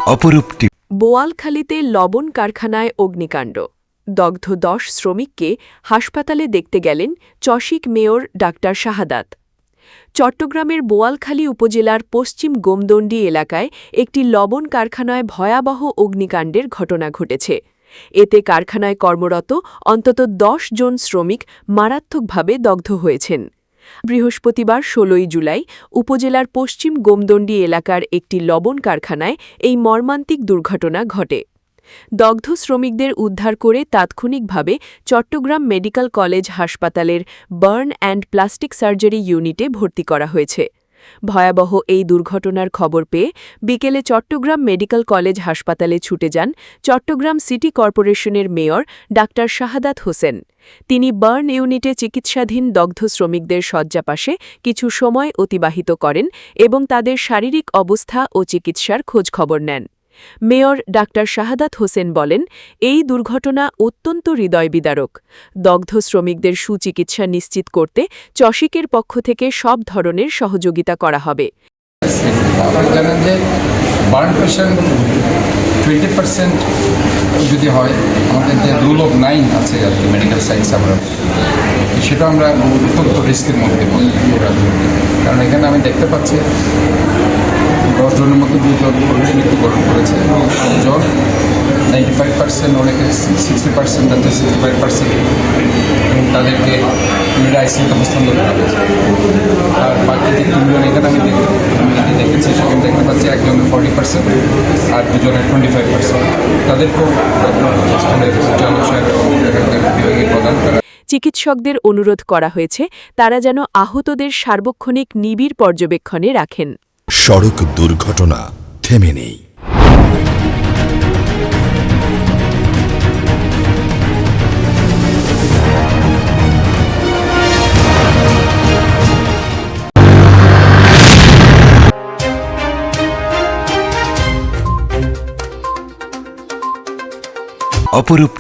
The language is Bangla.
অপরূপটি বোয়ালখালীতে লবণ কারখানায় অগ্নিকাণ্ড, দগ্ধ 10 শ্রমিককে হাসপাতালে দেখতে গেলেন চসিক মেয়র ডাক্তার শাহাদাত। চট্টগ্রামের বোয়ালখালী উপজেলার পশ্চিম গোমদণ্ডী এলাকায় একটি লবণ কারখানায় ভয়াবহ অগ্নিকাণ্ডের ঘটনা ঘটেছে। এতে কারখানায় কর্মরত অন্তত 10 জন শ্রমিক মারাত্মকভাবে দগ্ধ হয়েছেন। বৃহস্পতিবার 16 জুলাই উপজেলার পশ্চিম গোমদণ্ডী এলাকার একটি লবণ কারখানায় এই মর্মান্তিক দুর্ঘটনা ঘটে। দগ্ধ শ্রমিকদের উদ্ধার করে তাৎক্ষণিকভাবে চট্টগ্রাম মেডিকেল কলেজ হাসপাতালের বার্ন অ্যান্ড প্লাস্টিক সার্জারি ইউনিটে ভর্তি করা হয়েছে। ভয়াবহ এই দুর্ঘটনার খবর পেয়ে বিকেলে চট্টগ্রাম মেডিকেল কলেজ হাসপাতালে ছুটে যান চট্টগ্রাম সিটি কর্পোরেশনের মেয়র ডাক্তার শাহাদাত হোসেন। তিনি বার্ন ইউনিটে চিকিৎসাধীন দগ্ধ শ্রমিকদের শয্যাপাশে কিছু সময় অতিবাহিত করেন এবং তাদের শারীরিক অবস্থা ও চিকিৎসার খোঁজখবর নেন। মেয়র ডাক্তার শাহাদাত হোসেন বলেন, এই দুর্ঘটনা অত্যন্ত হৃদয়বিদারক। দগ্ধ শ্রমিকদের সুচিকিৎসা নিশ্চিত করতে চসিকের পক্ষ থেকে সব ধরনের সহযোগিতা করা হবে। আপনারা জানেন যে বার্ন পেশেন্ট 20% যদি হয়, আমাদের যে রুল অফ 9 আছে আর কি মেডিকেল সায়েন্স, আমরা সেটা আমরা অত্যন্ত রিস্কের মধ্যে পড়ি। কারণ এখানে আমি দেখতে পাচ্ছি 10 জনের মধ্যে 2 জন মৃত্যুবরণ করেছে এবং জন 95%, অনেকে 60% যাতে 65% তাদেরকে আইসিইউতে হস্তান্তর করা হয়েছে। আর বাকি যে 3 জন এখানে আমি দেখেছি, সেখানে দেখতে পাচ্ছি একজনের 40% আর 2 জনের 25%। তাদেরকেও বিভাগীয় প্রদান করা। চিকিৎসকদের অনুরোধ করা হয়েছে তারা যেন আহতদের সার্বক্ষণিক নিবিড় পর্যবেক্ষণে রাখেন। সড়ক দুর্ঘটনা থেমে নেই। অপরূপ